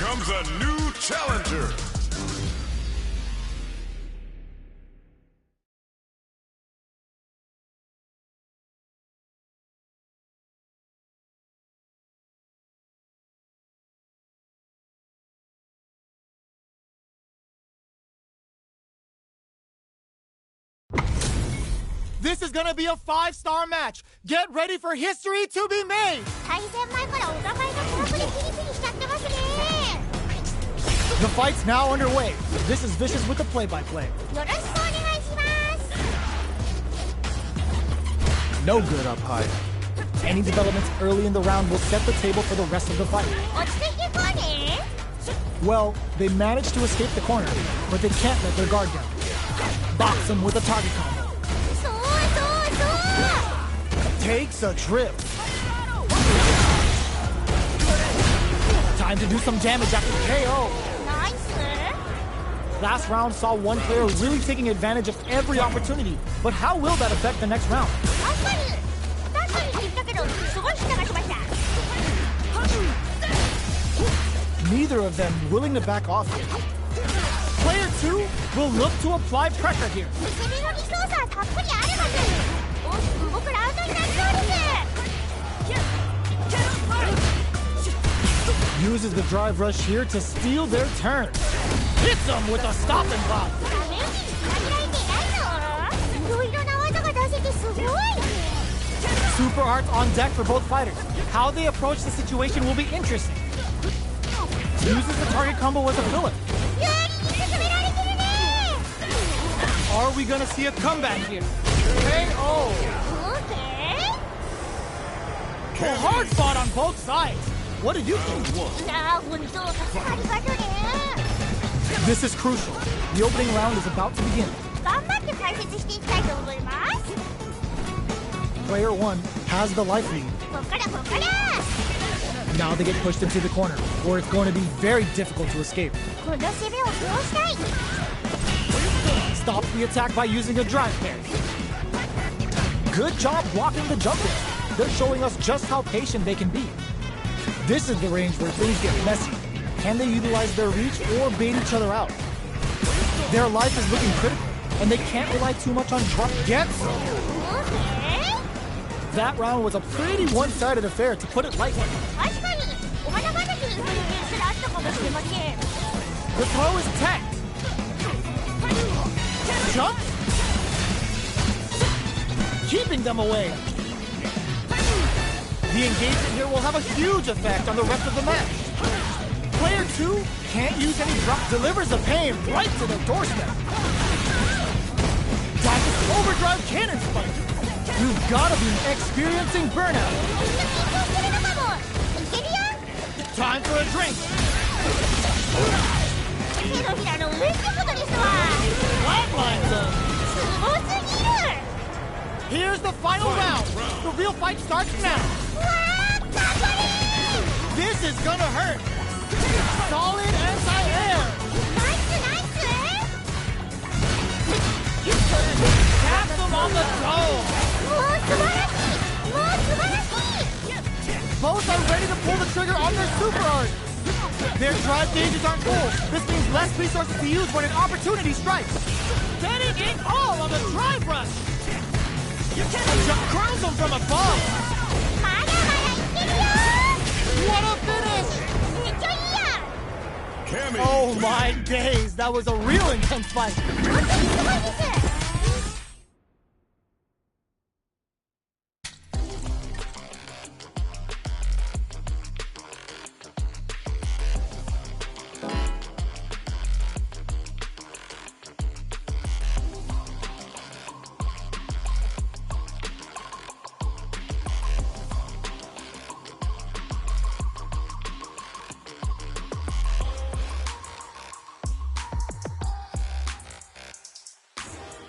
comes a new challenger. This is gonna be a 5-star match. Get ready for history to be made. 対戦前からお互いのトラップでピリピリしちゃってますね。 The fight's now underway. This is Vicious with the play-by-play. よろしくお願いします。 No good up high. Any developments early in the round will set the table for the rest of the fight. 落ち着いていこうね。 Well, they managed to escape the corner, but they can't let their guard down. Box them with a target combo. そうそうそう。 Takes a trip. Time to do some damage after KO. ナイス。 Last round saw one player really taking advantage of every opportunity, but how will that affect the next round? 確かに。確かに言ったけど、すごい下がしました。 Neither of them willing to back off here. Player 2 will look to apply pressure here. 攻めのリソースはたっぷりあればね。大きく動くラウンドになりそうです。 Uses the drive rush here to steal their turn. Hits them with a stop and block. ダメージにつなげられていないの？いろいろな技が出せてすごい。 Super arts on deck for both fighters. How they approach the situation will be interesting. Uses the target combo as a filler. 有利に進められてるね。 Are we gonna see a comeback here? KO! オーケー。 Well, hard fought on both sides. What did you think? なあ、本当助かりますね。 This is crucial. The opening round is about to begin. 頑張って解説していきたいと思います。 Player 1 has the life lead. こっからこっから。 Now they get pushed into the corner, or it's going to be very difficult to escape. この攻めを通したい。 Stops the attack by using a drive parry. Good job blocking the jump in. They're showing us just how patient they can be. This is the range where things get messy. Can they utilize their reach or bait each other out? Their life is looking critical, and they can't rely too much on drop gets. オーケー。 That round was a pretty one-sided affair, to put it lightly. 確かにお花畑にそういうニュースがあったかもしれません。 The throw is tagged. Jump. Keeping them away. The engagement here will have a huge effect on the rest of the match. Player 2 can't use any drop, delivers the pain right to the doorstep. Dashes overdrive cannon spike. You've gotta be experiencing burnout. 緊張するのかも。いけるよ。 Time for a drink. 手のひらの上ってことですわ。 Flatline zone. すごすぎる。 Here's the final round. The real fight starts now. うわー、かっこいい。 This is gonna hurt. Solid anti-air. ナイスナイス。 Tap them on the dome. もう素晴らしい。もう素晴らしい。 Both are ready to pull the trigger on their super art. Their drive gauges aren't full. This means less resources to use when an opportunity strikes. Betting it all on the drive rush. Just crowns them from above. まだまだいけるよ。 What a finish! めっちゃいいやん。 Cammy. Oh my days, that was a real intense fight. 本当にすごいです。 い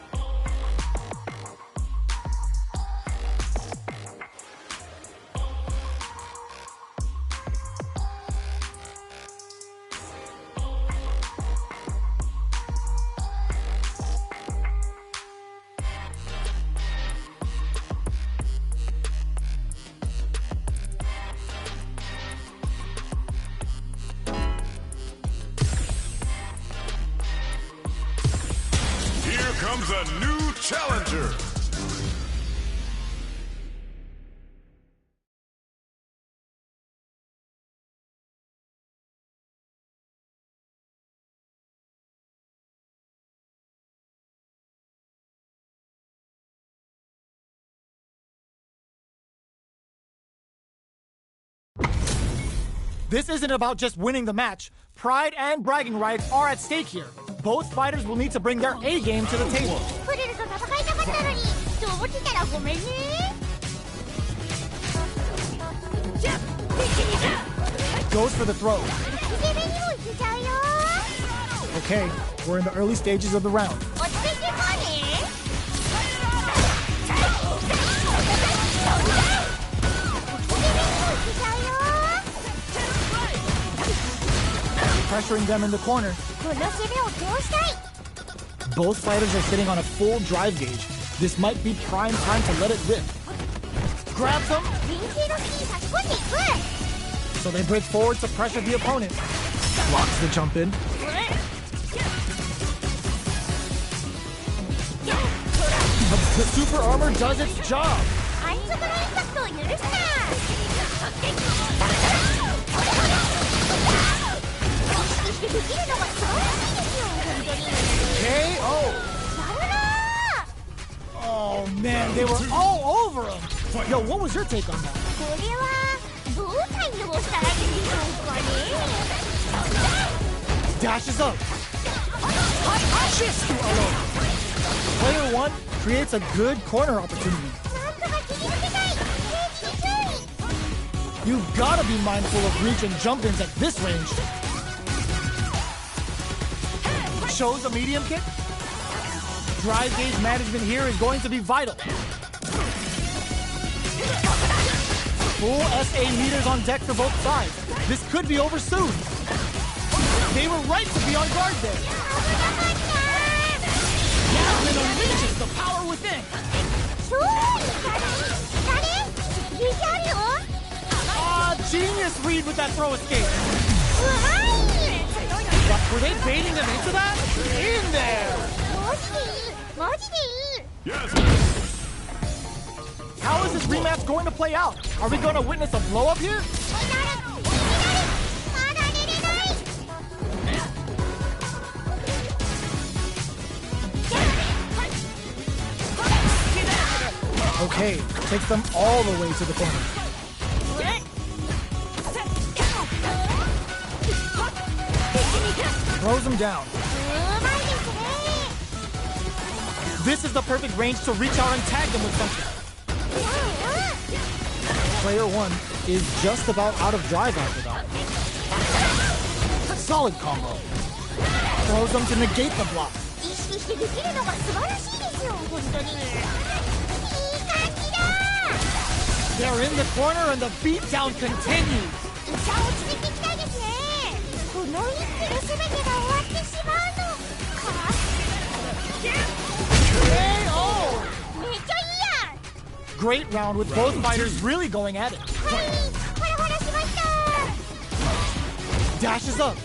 comes a new challenger. This isn't about just winning the match. Pride and bragging rights are at stake here. Both fighters will need to bring their A game to the table. Goes for the throw. Okay, we're in the early stages of the round. Pressuring them in the corner. Both fighters are sitting on a full drive gauge. This might be prime time to let it rip. Grabs him. So they break forward to pressure the opponent. Blocks the jump in. The super armor does its job. KO! Oh man, they were all over him! Yo, what was your take on that? Dashes up! Just alone! Player 1 creates a good corner opportunity. You've gotta be mindful of reach and jump-ins at this range. Shows a medium kick. Drive gauge management here is going to be vital. Full SA meters on deck for both sides. This could be over soon. They were right to be on guard there. Yasmin unleashes the power within. Genius read with that throw escape. Were they baiting them into that? In there! Yes. How is this rematch going to play out? Are we going to witness a blow-up here? Okay, takes them all the way to the corner. Throws him down. This is the perfect range to reach out and tag them with something. Player 1 is just about out of drive after that. Solid combo. Throws them to negate the block. They're in the corner and the beatdown continues. Great round with both fighters really going at it. Dashes up.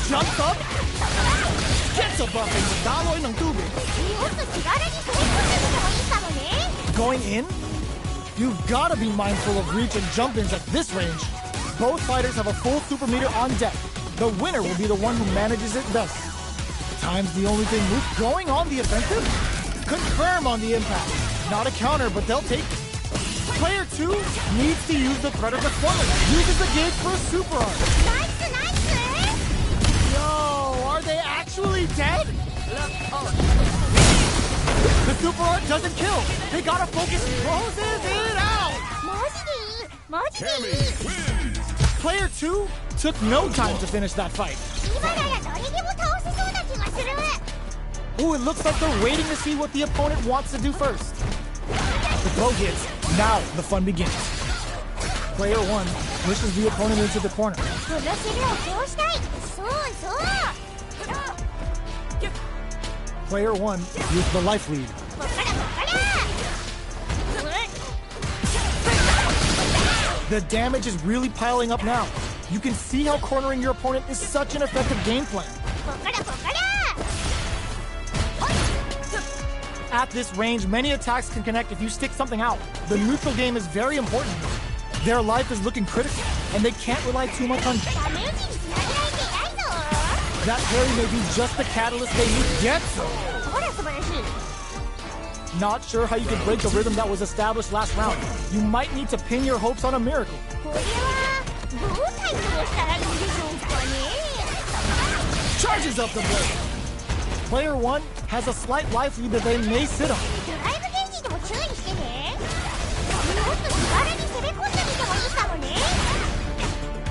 Jumps up. Gets a buffing. Going in? You've got to be mindful of reach and jump-ins at this range. Both fighters have a full super meter on deck. The winner will be the one who manages it best. Time's the only thing moved. Going on the offensive? Confirm on the impact. Not a counter, but they'll take it. Player 2 needs to use the threat of the corner. Uses the gauge for a super arm. Yo, are they actually dead? The super art doesn't kill. They gotta focus. Closes it out. Cammy wins. Player 2 took no time to finish that fight. Ooh, it looks like they're waiting to see what the opponent wants to do first. The throw hits. Now the fun begins. Player 1 pushes the opponent into the corner. Player 1 used the life lead. The damage is really piling up now. You can see how cornering your opponent is such an effective game plan. こっからこっから At this range, many attacks can connect if you stick something out. The neutral game is very important. Their life is looking critical, and they can't rely too much on... ダメージにつなげられていないぞ That parry may be just the catalyst they need to get some. ほら素晴らしい Not sure how you can break the rhythm that was established last round. You might need to pin your hopes on a miracle. これはどう対応したらいいでしょうかね Charges up the blade. Player 1 has a slight life lead that they may sit on. ドライブゲージでも注意してねもっと気軽に攻め込んでみてもいいかもね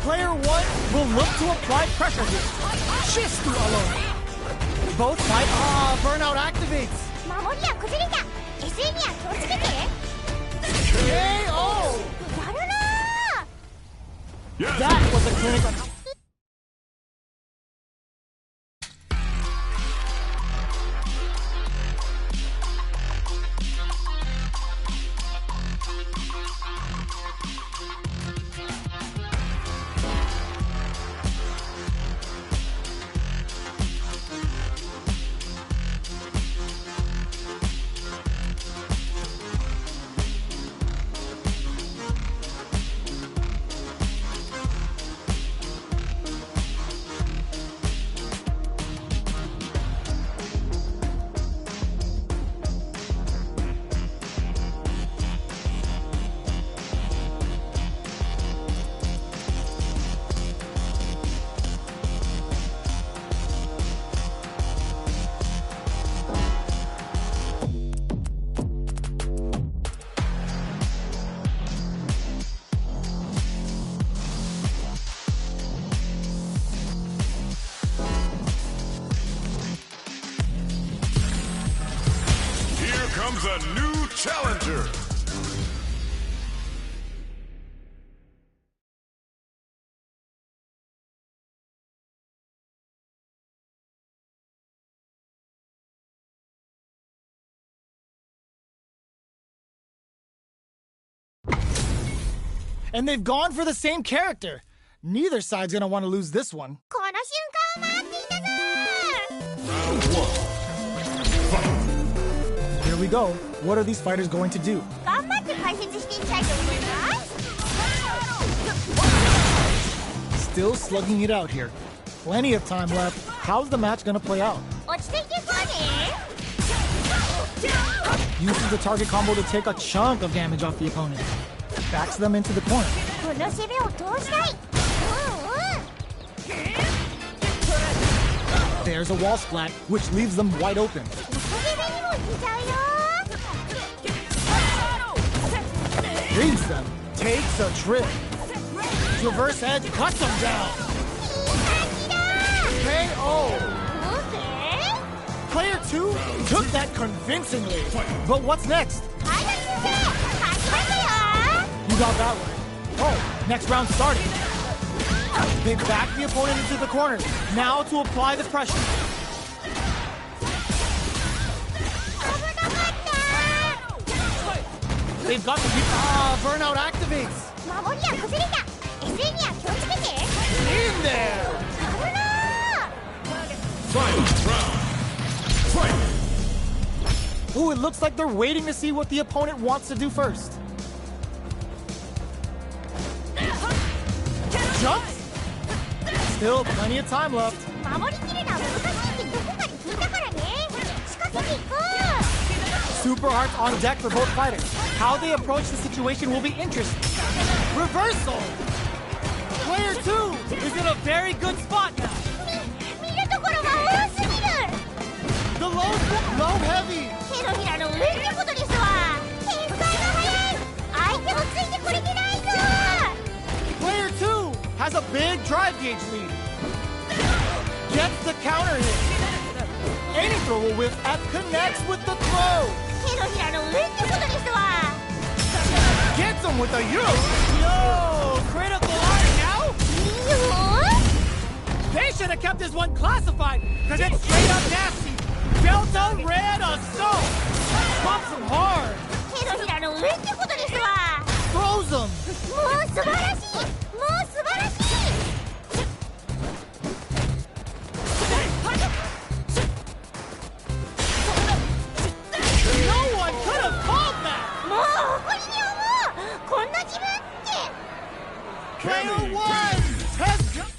Player 1 will look to apply pressure here. Shistu alone. Both fight. Burnout activates. 守りは崩れた SE には気をつけて KO. やるな Yes. That was a clinical. Comes a new challenger. And they've gone for the same character. Neither side's gonna want to lose this one. この瞬間を待っていたぞ Here we go. What are these fighters going to do? 頑張って解説していきたいと思います Still slugging it out here. Plenty of time left. How's the match gonna play out? 落ち着いていこうね Uses the target combo to take a chunk of damage off the opponent. Backs them into the corner. この攻めを通したい There's a wall splat, which leaves them wide open. お攻めにもいけちゃうよ Reads them. Takes a trip. Reverse edge cuts them down. いい感じだ KO. OK Player 2 took that convincingly. But what's next? はい先生勝ちましたよ You got that one. Oh, next round starting. They back the opponent into the corner. Now to apply the pressure. 危なかった They've got to keep... burnout activates. 守りは崩れた SE には気をつけて In there. 危な Final round. Fight. Ooh, it looks like they're waiting to see what the opponent wants to do first. Jumps. Still plenty of time left. 守りきるのは難しいってどこかで聞いたからね仕掛けていこう Super hearts on deck for both fighters. How they approach the situation will be interesting. Reversal. Player 2 is in a very good spot now. 見るところが多すぎる The low heavy. 手のひらの上ってことですわ展開が早い相手もついてこれてないぞ Player 2 has a big drive gauge lead. Gets the counter hit. Any throw will whiff and connects with the throw. 手のひらの上ってことですわ Gets him with a U. Yo, critical art now. いいよ They should have kept this one classified, because it's straight up nasty. Delta red assault. Pops him hard. 手のひらの上ってことですわ Throws him. もう素晴らしいもう素晴らしい Kenny has got...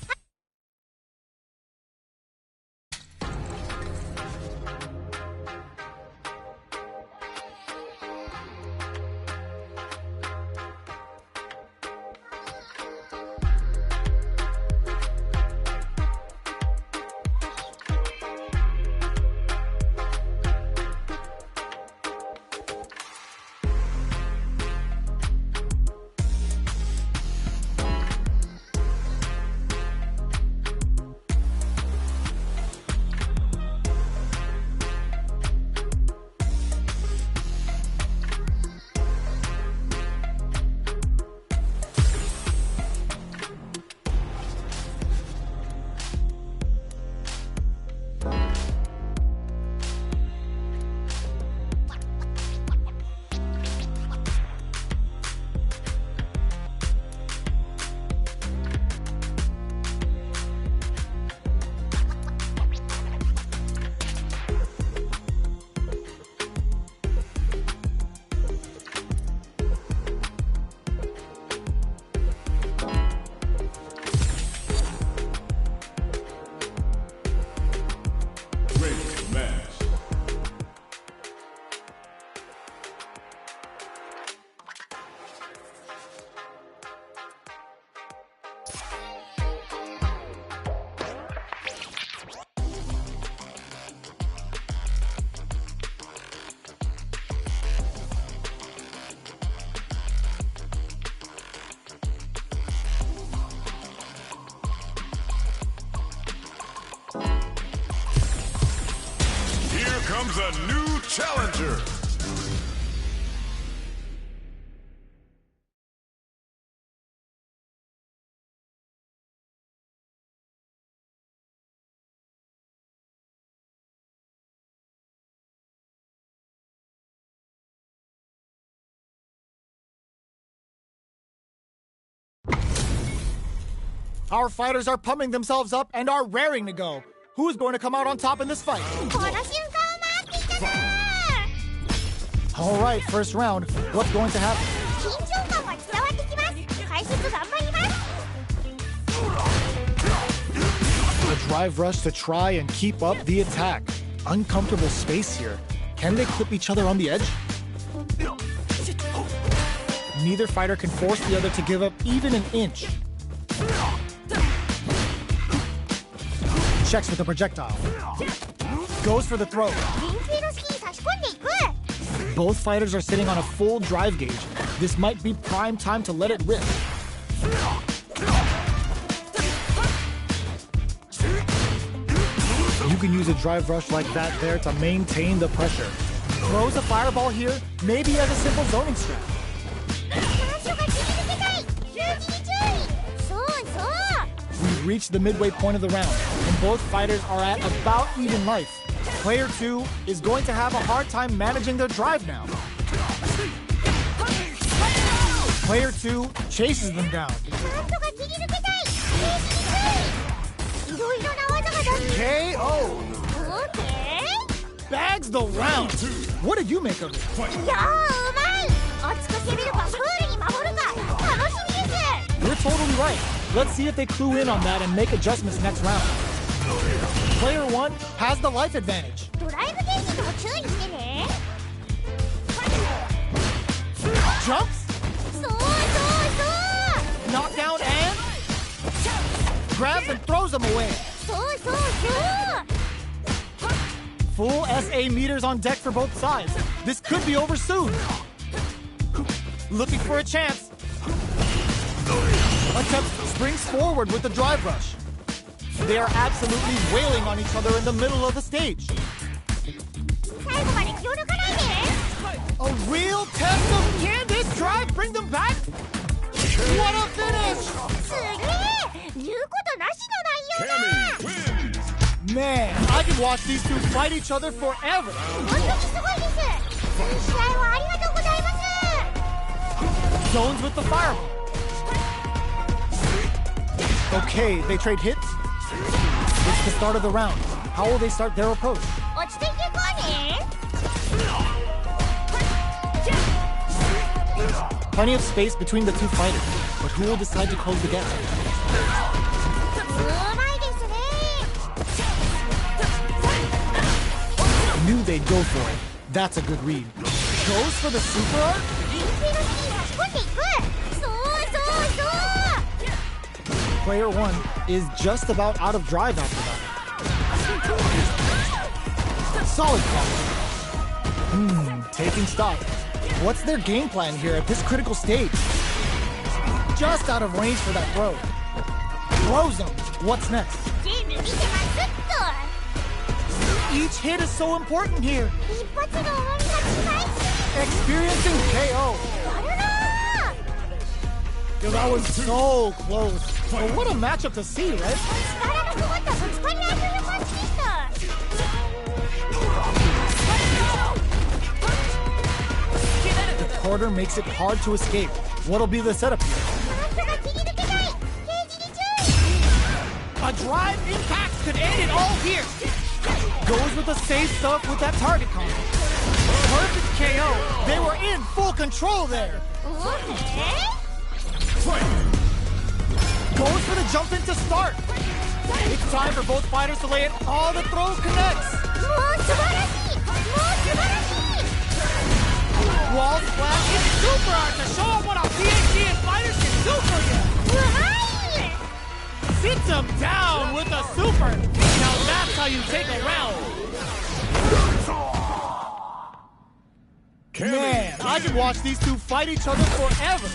comes a new challenger. Our fighters are pumping themselves up and are raring to go. Who is going to come out on top in this fight? All right, first round. What's going to happen? A drive rush to try and keep up the attack. Uncomfortable space here. Can they clip each other on the edge? Neither fighter can force the other to give up even an inch. Checks with the projectile. Goes for the throw. Both fighters are sitting on a full drive gauge. This might be prime time to let it rip. You can use a drive rush like that there to maintain the pressure. Throws a fireball here, maybe as a simple zoning strat. We've reached the midway point of the round, and both fighters are at about even life. Player 2 is going to have a hard time managing their drive now. Player 2 chases them down. KO! Bags the round! What did you make of it? You're totally right. Let's see if they clue in on that and make adjustments next round. Player 1 has the life advantage. Jumps. Knockdown and grabs and throws them away. Full SA meters on deck for both sides. This could be over soon. Looking for a chance. Attempt springs forward with the drive rush. They are absolutely wailing on each other in the middle of the stage. A real test of can this drive bring them back? What a finish! Kenny wins. Man, I could watch these two fight each other forever. Zones with the fireball. Okay, they trade hits. It's the start of the round. How will they start their approach? Plenty of space between the two fighters, but who will decide to close the gap? うまいですね Knew they'd go for it. That's a good read. Goes for the super art? インフィノシーに差し込んでいくそうそうそう Player 1 is just about out of drive after that. Solid call. Taking stock. What's their game plan here at this critical stage? Just out of range for that throw. Throws him. What's next? ゲーム見てますっ Each hit is so important here. と一発の重みが違い Experiencing KO. あるな Yo, that was so close. But what a matchup to see, right? 力のこもったぶつかり合いという感じでした The quarter makes it hard to escape. What'll be the setup here? マットが切り抜けないケージに注意 A drive impact could end it all here. Goes with the safe stuff with that target combo. Perfect KO. They were in full control there. おえ Goes for the jump in to start. It's time for both fighters to lay it. All the throw connects. もう素晴らしいもう素晴らしい Wall splash hit super art to show them what a PhD and fighters can do for you. うまい Sits him down with a super. Now that's how you take a round. Man, I could watch these two fight each other forever.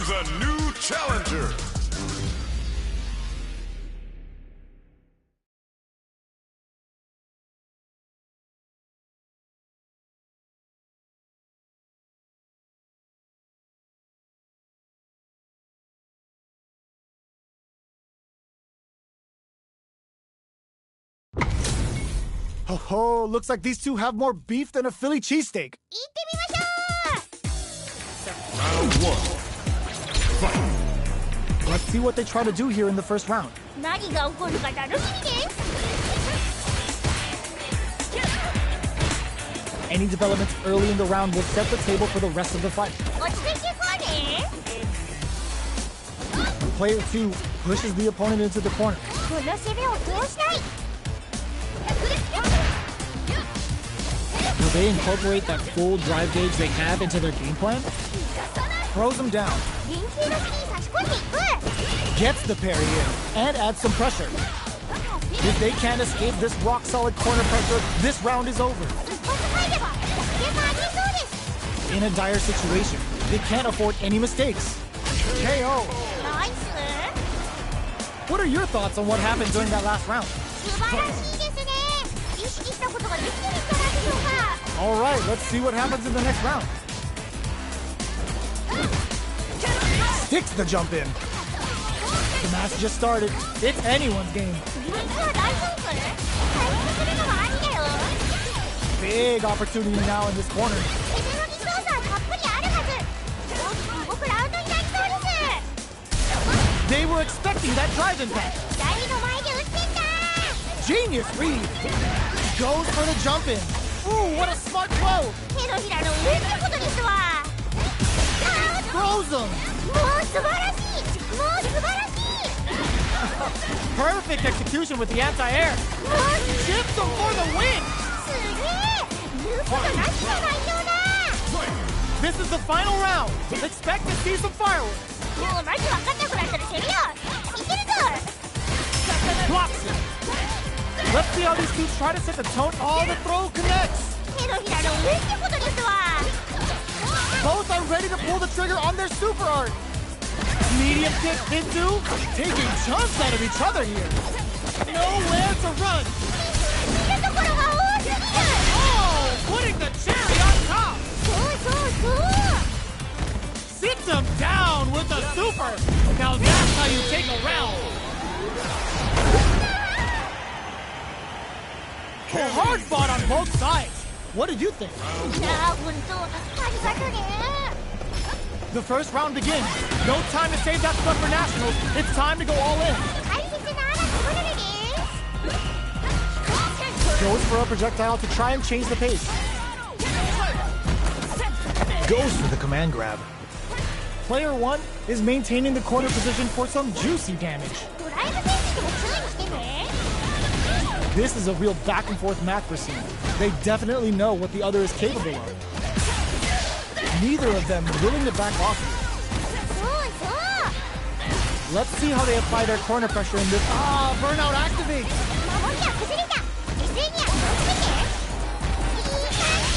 comes a new challenger. Oh, looks like these two have more beef than a Philly cheesesteak. 行ってみましょ Round one. Fight. Let's see what they try to do here in the first round. う。何が起こるか楽しみです。 Any developments early in the round will set the table for the rest of the fight. 落ち着いていこうね。 Player 2 pushes the opponent into the corner. この攻めを通したい。 Will they incorporate that full drive gauge they have into their game plan? Throws them down, 連携の隙に差し込んでいく。 gets the parry in, and adds some pressure. If they can't escape this rock-solid corner pressure, this round is over. 一発入れば逆転がありそうです。 In a dire situation, they can't afford any mistakes. KO! ナイス。 What are your thoughts on what happened during that last round? 素晴らしいですね。意識したことができてるんじゃないでしょうか。 Alright, let's see what happens in the next round. Sticks the jump in. The match just started. It's anyone's game. 実は大丈夫？回復するのはありだよ。 Big opportunity now in this corner. 攻めのリソースはたっぷりあるはず。大きく動くラウンドになりそうです。 They were expecting that drive impact. 誰の前で打ってんだ。 Genius read. Goes for the jump in. Ooh, what a smart throw. 手のひらの上ってことですわ。 Throws them. もう素晴らしい。もう素晴らしい。 Perfect execution with the anti-air. もう Chips them for the win. すげえ。ループがなしの内容だ。 This is the final round. Expect to see some fireworks. もうマジ分かんなくなったら攻めよう。いけるぞ。 Blocks it. Let's see how these two try to set the tone. Oh, the throw connects. 手のひらの上ってことですわ。 Both are ready to pull the trigger on their super art. Medium kick into, taking chunks out of each other here. Nowhere to run. 見るところが多すぎる。 Oh, putting the cherry on top. そうそうそう。 Sits him down with a super. Now that's how you take a round. Oh, hard fought on both sides. What did you think? いやー、ほんとありがとね。 The first round begins. No time to save that stuff for nationals. It's time to go all in. 大切なアラスブルルです。 Goes for a projectile to try and change the pace. Goes for the command grab. Player 1 is maintaining the corner position for some juicy damage. ドライブ選手にも注意してね。 This is a real back and forth match we're seeing. They definitely know what the other is capable of. Neither of them willing to back off here. そうそう。 Let's see how they apply their corner pressure in this. Ah, burnout activates. 守りは崩れた。犠牲には気をつけて。いい感じ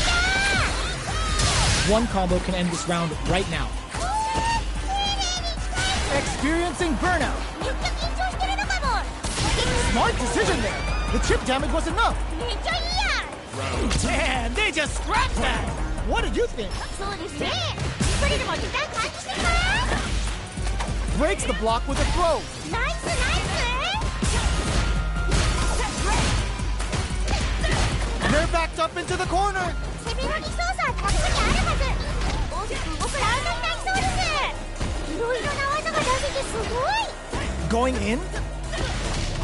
だ。 One combo can end this round right now. Experiencing burnout. めっちゃ緊張してるのかも。 Smart decision there. The chip damage was enough. めっちゃいいやん。 Man, they just scrapped that. What did you think? そうですね。一人でも時間感じしてます。 Breaks the block with a throw. ナイスナイス。 They're backed up into the corner. 攻めのリソースはたっぷりあるはず。大きく動くラウンドになりそうです。いろいろな技が出せてすごい。 Going in?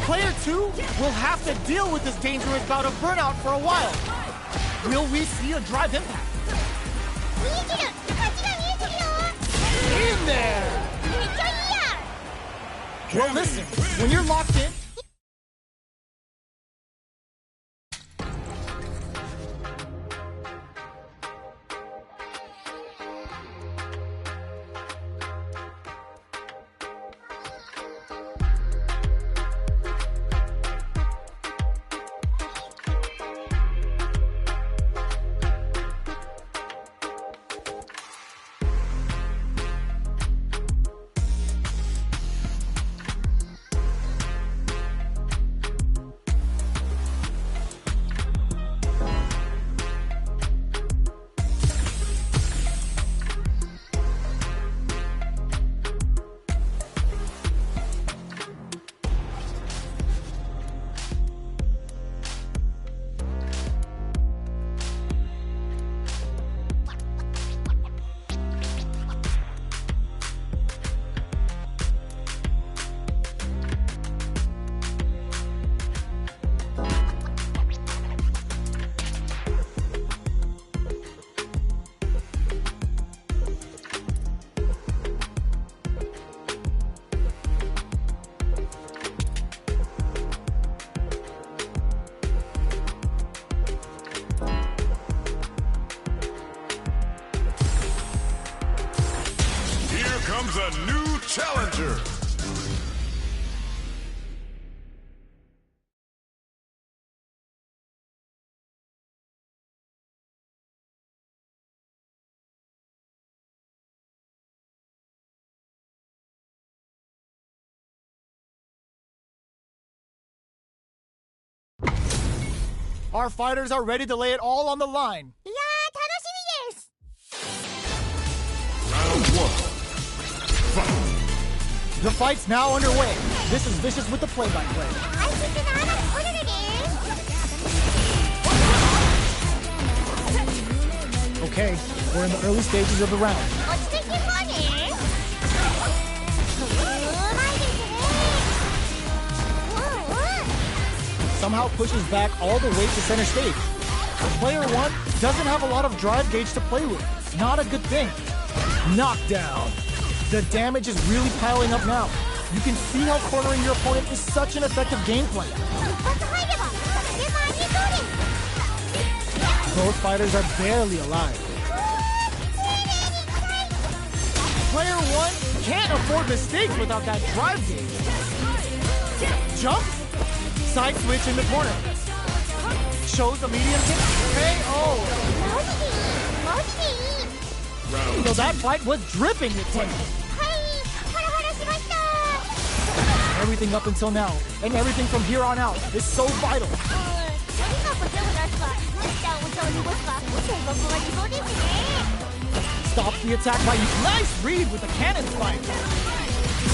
Player 2 will have to deal with this dangerous bout of burnout for a while. Will we see a drive impact? 見えてる。勝ちが見えてるよ。 In there! めっちゃいいやん。 Well, listen, when you're locked in, brings a new challenger. Our fighters are ready to lay it all on the line. いやー、楽しみです。 Round one. The fight's now underway. This is Vicious with the play-by-play. 配信ってなーなるおるるで Okay, we're in the early stages of the round. 落ち着いていこうね。うまいですね。Somehow pushes back all the way to center stage. Player 1 doesn't have a lot of drive gauge to play with. Not a good thing. Knockdown. The damage is really piling up now. You can see how cornering your opponent is such an effective game plan. 一発入れば作戦もありそうです。 Both fighters are barely alive. Player 1 can't afford mistakes without that drive gauge. Jump. Side switch in the corner. Shows a medium kick. KO. マジでいいマジでいい So that fight was dripping with tension. はいハラハラしました Everything up until now, and everything from here on out, is so vital. とにかく手を出すか一旦お茶を濁すか戦国は理想ですね Stops the attack by nice read with the cannon spike.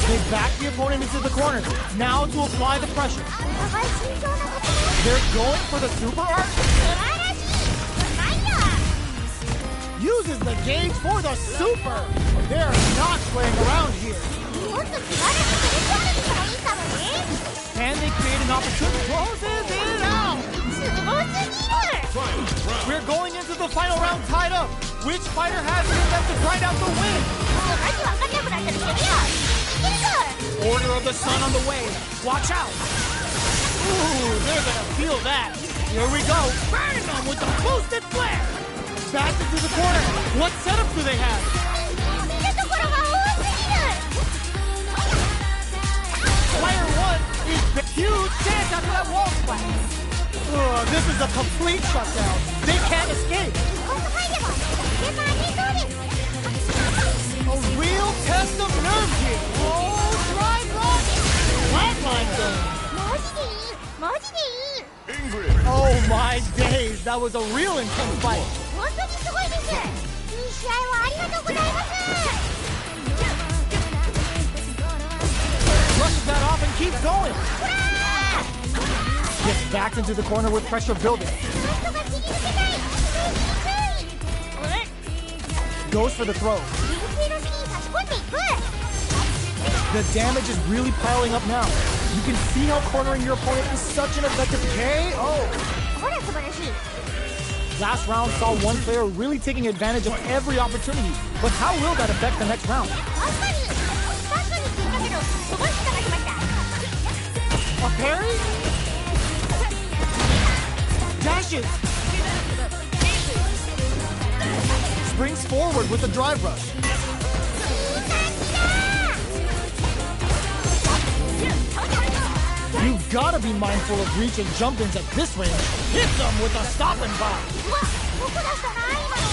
They back the opponent into the corner. Now to apply the pressure. お互い慎重なこと They're going for the super art. 素晴らしいなんや Uses the gauge for the super. They're not playing around here. もっと素晴らしくテレビアルミでもいいかもね And they create an opportunity. Closes it out. すごすぎる We're going into the final round tied up. Which fighter has it in them to grind out the win? もう何わかんなくなったらしてみよういけるぞ Order of the Sun on the way. Watch out. Ooh, they're gonna feel that. Here we go. Burn them with the boosted flare. Back into the corner. What setup do they have? 見るところが多すぎる Player 1 is the huge chance after that wall splash. This is a complete shutdown. They can't escape. 一発入れば作戦もありそうです A real test of nerve here. Oh, drive rush. Flatline them. マジでいいマジでいい Ingrid. Oh my days. That was a real intense fight. 本当にすごいですいい試合をありがとうございます Brushes that off and keeps going. Gets backed into the corner with pressure building. なんとか切り抜けたい注意 Goes for the throw. 右手の芯に差し込んでいく The damage is really piling up now. You can see how cornering your opponent is such an effective KO. ほら素晴らしい Last round saw one player really taking advantage of every opportunity. But how will that affect the next round? 確かにパスについたけどすごい引っかかりました A parry? Dashes. Springs forward with a drive rush. You've gotta be mindful of reach and jump-ins at this range. Hit them with a stop and bomb. うわどこだったな今の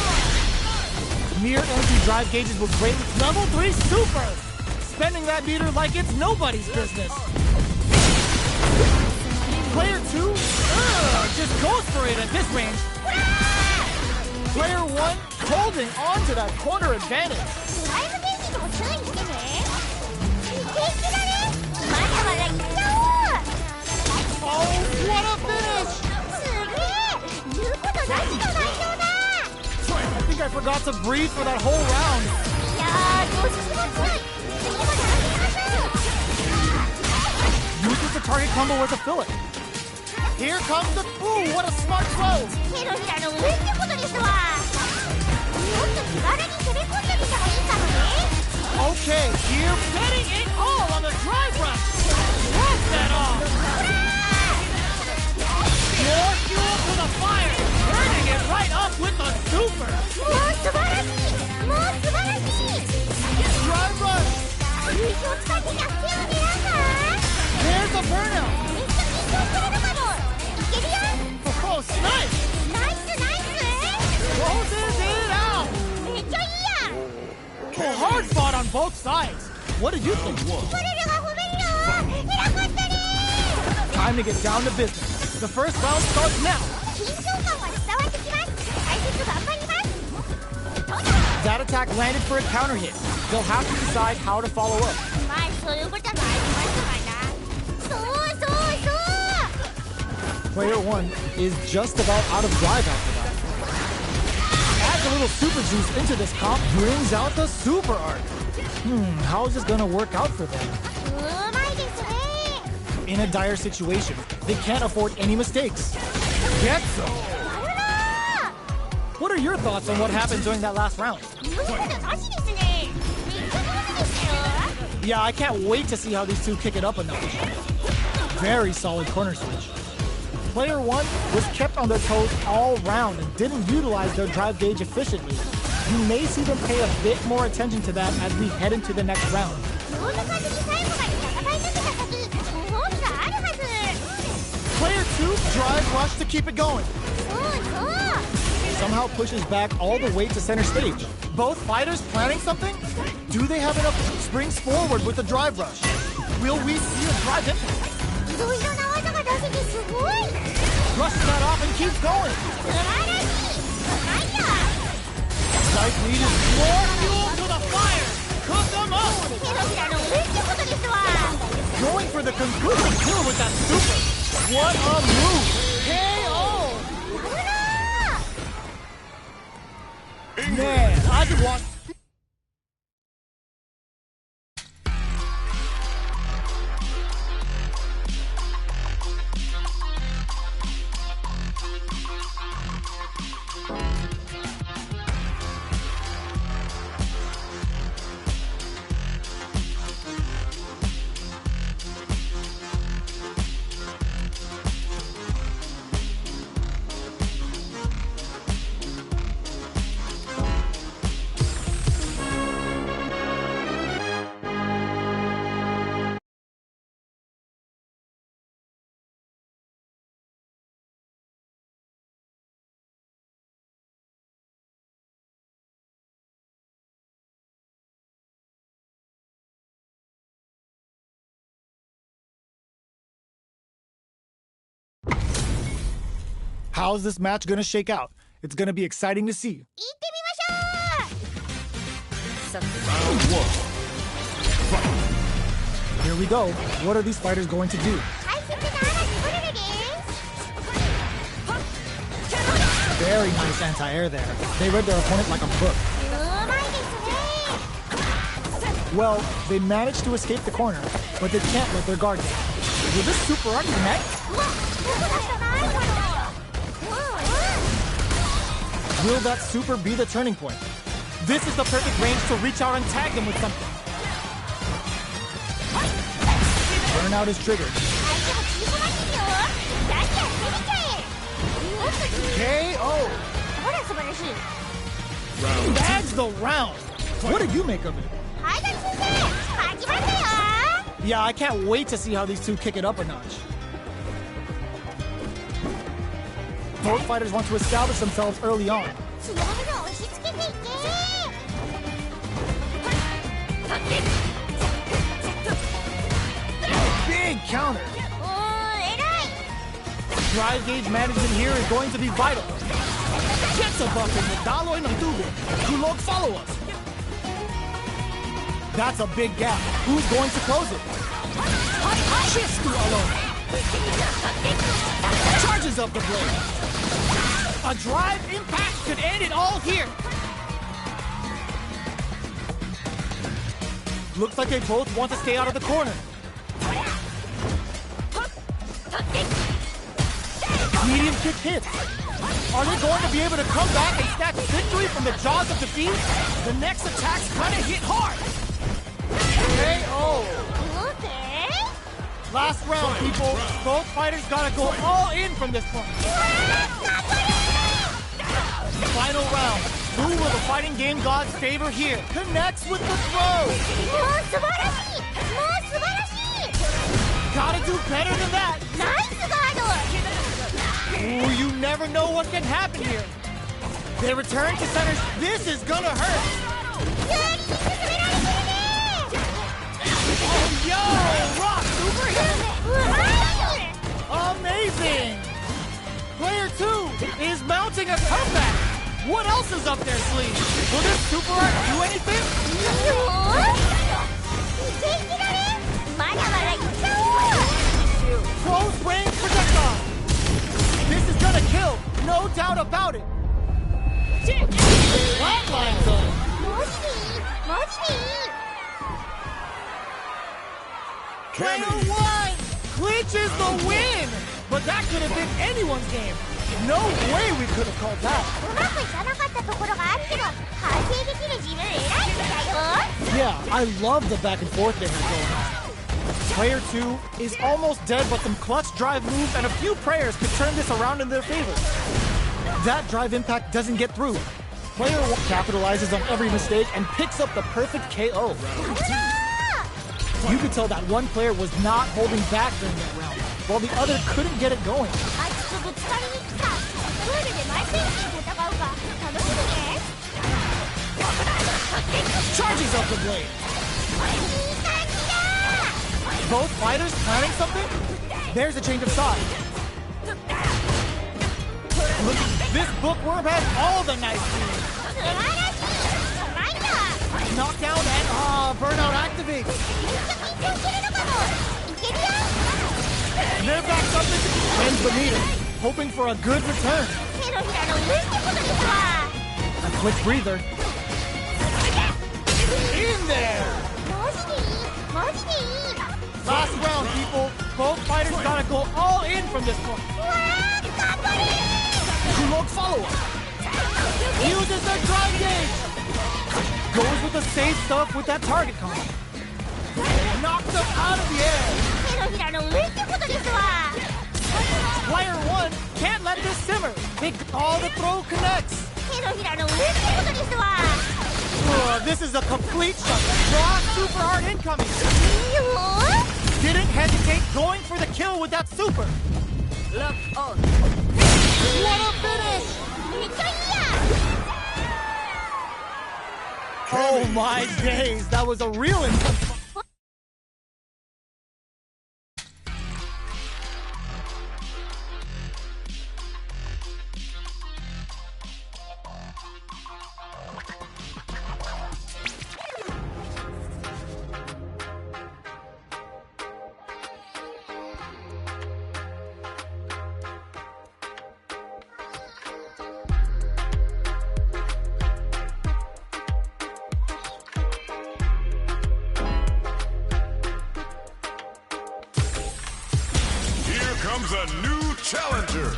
Mere empty drive gauges will great with level 3 super. Spending that meter like it's nobody's business. Player 2? Just goes for it at this range. Player 1 holding on to that corner advantage. ドライブゲージにも注意してねいけいけだねまだまだいっちゃおう Oh, what a finish! すげえ言うことなしの代表だ I think I forgot to breathe for that whole round. いやーどうしようもない次まで走りましょう Uses the target combo as a fillet. Here comes the... Ooh, what a smart throw! 手のひらの上ってことですわもっと気軽に攻め込んでみてもいいかもね Okay, here, betting it all on the drive rush. Rock that off. More fuel to the fire, turning it right up with the super. もう素晴らしいもう素晴らしい Drive rush. Hard fought on both sides. What did you think? Time to get down to business. The first round starts now. That attack landed for a counter hit. They'll have to decide how to follow up. Player 1 is just about out of drive after that. Adds a little super juice into this comp, brings out the super art. How is this gonna work out for them? In a dire situation, they can't afford any mistakes. Get some! What are your thoughts on what happened during that last round? Yeah, I can't wait to see how these two kick it up a notch. Very solid corner switch. Player 1 was kept on their toes all round and didn't utilize their drive gauge efficiently. You may see them pay a bit more attention to that as we head into the next round. Player 2 drive rush to keep it going. Somehow pushes back all the way to center stage. Both fighters planning something? Do they have enough springs forward with the drive rush? Will we see a drive impact? Brushes that off and keeps going. Life lead is more fuel to the fire. Cook them up. Going for the conclusive kill with that super. What a move. KO. Man, I could watch. How's this match gonna shake out? It's gonna be exciting to see. Round 1. Fight. Here we go. What are these fighters going to do? Very nice anti-air there. They read their opponent like a book. Well, they managed to escape the corner, but they can't let their guard down. Will this super art connect? Will that super be the turning point? This is the perfect range to reach out and tag them with something. Burnout is triggered. KO! Tags the round! What did you make of it? Yeah, I can't wait to see how these two kick it up a notch. Both fighters want to establish themselves early on. Big counter! Drive gauge management here is going to be vital. Jetsa buffing with Daloy ng Tubig. Kulog follow us. That's a big gap. Who's going to close it? Shistu alone. Charges up the blade. A drive impact could end it all here. Looks like they both want to stay out of the corner. Medium kick hits. Are they going to be able to come back and snatch victory from the jaws of defeat? The next attack's gonna hit hard. KO. Last round, people. Both fighters gotta go all in from this point. Final round. Who will the fighting game gods favor here? Connects with the throw. Gotta do better than that. Ooh, you never know what can happen here. They return to center. This is gonna hurt. Yo, rock super hit! Amazing! Player 2 is mounting a comeback. What else is up their sleeve? Will this super art do anything? Close range projectile. This is gonna kill, no doubt about it. Flatline zone. Player 1 clinches the win! But that could have been anyone's game. No way we could have called that. Yeah, I love the back and forth they had going on. Player 2 is almost dead, but some clutch drive moves and a few prayers could turn this around in their favor. That drive impact doesn't get through. Player 1 capitalizes on every mistake and picks up the perfect KO. You could tell that one player was not holding back during that round, while the other couldn't get it going. Charges up the blade. Both fighters planning something? There's a change of sides. Look, this bookworm has all the nice moves. Knockdown and burnout activate. They're back up and the meter, hoping for a good return. A quick breather. In there! Last round, people. Both fighters gotta go all in from this point. Kumok follow-up. Uses the drive gauge. Goes with the safe stuff with that target combo. Knocks up out of the air. Player 1 can't let this simmer. All the throw connects. This is a complete shot. Raw super hard incoming. Didn't hesitate going for the kill with that super. Look on. What a finish! Oh my days, that was a real intense. Comes a new challenger.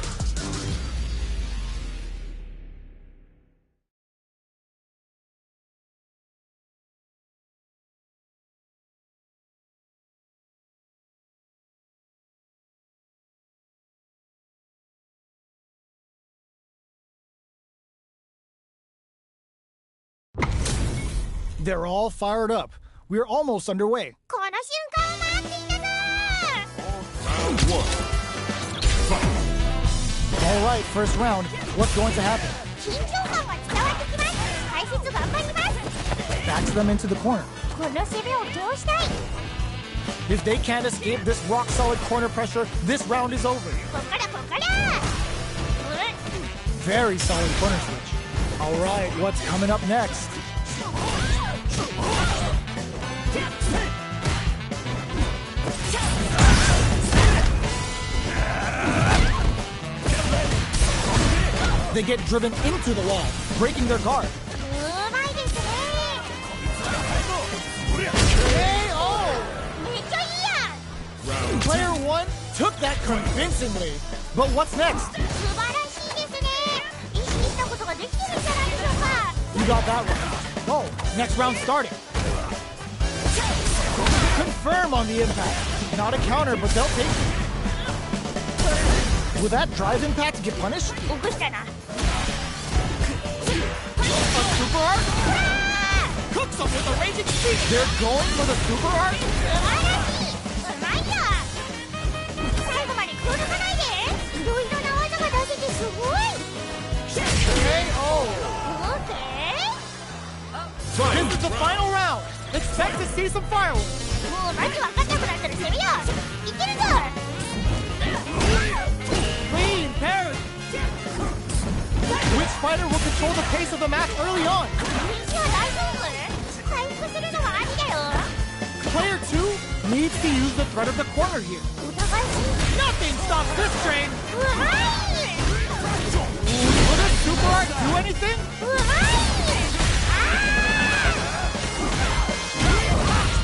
They're all fired up. We're almost underway. Round 1. All right, first round. What's going to happen? Backs them into the corner. If they can't escape this rock-solid corner pressure, this round is over. Very solid corner switch. All right, what's coming up next? They get driven into the wall, breaking their guard. Player 1 took that convincingly. But what's next? You got that one. Oh, next round starting. Confirm on the impact. Not a counter, but they'll take it. Will that drive impact get punished? A super art? Cooks them with a raging speed. They're going for the super art? This is the final round. Expect to see some fireworks. もうマジ分かんなくなったら攻めよう。いけるぞ。 Clean parry! Which fighter will control the pace of the match early on? 選手は大丈夫？回復するのはありだよ。 Player 2 needs to use the threat of the corner here. お互いし Nothing stops this train! うまい。 Will this super art do anything? うまい。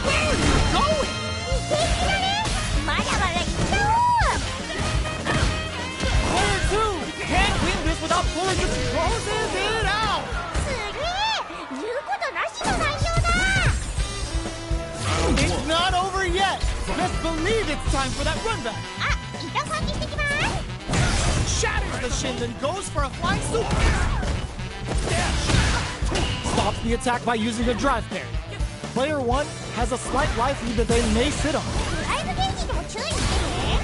Where are you going? いけるだね。まだまだいっちゃおう。 Player 2 can't win this without pulling its closes it out! すげえ。言うことなしの内容だ。 It's not over yet! Just believe it's time for that run back! あ、糸換気してきます。 Shatters the shin, then goes for a flying super! Stops the attack by using a drive parry. Player 1 has a slight life lead that they may sit on. ドライブゲージでも注意してね。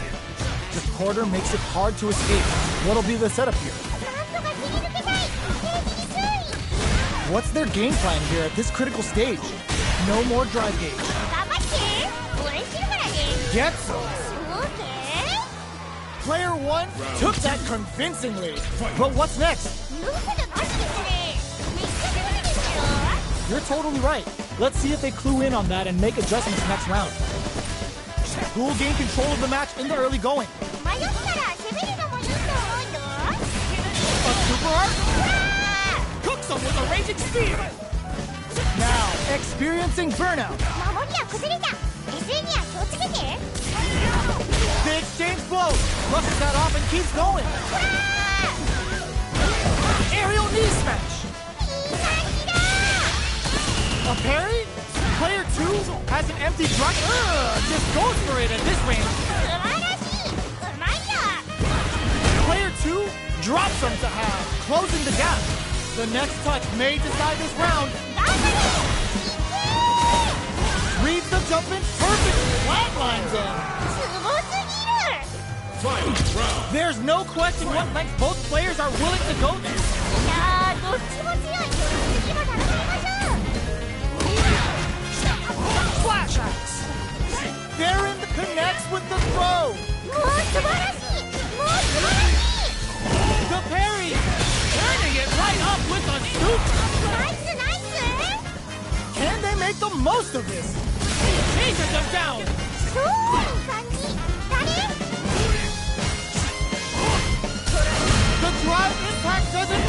The quarter makes it hard to escape. What'll be the setup here? なんとか切り抜けたい。ゲージに注意。 What's their game plan here at this critical stage? No more drive gauge. 頑張って。俺知るからね。 Get some! オーケー。 Player 1 took that convincingly. But what's next? 言うことなしですね。めっちゃ楽しみですよ。 You're totally right. Let's see if they clue in on that and make adjustments next round. Who will gain control of the match in the early going? 迷ったら攻めるのもいいと思うよ。 A super art? Cooks them with a raging spear! Now, experiencing burnout. 守りは崩れた。SE には気をつけて。 The exchange blow. Brushes that off and keeps going. Aerial knee smash. いい感じだ。 A parry? Player 2 has an empty drop. Just goes for it at this range. 素晴らしい。うまいよ。 Player 2 drops them to half, closing the gap. The next touch may decide this round. 頑張れ。 Reads the jump in perfectly. Flatlines in. すごすぎる。 Final round. There's no question what length both players are willing to go to. いやー、どっちも強い。次も楽しみましょう。 Flash axe. They're in the connects with the throw. もう素晴らしい。もう素晴らしい。 The parry. Turning it right up with a super. ナイスナイス。 Can they make the most of this? Chases them down. 超いい感じ。誰？ The drive impact doesn't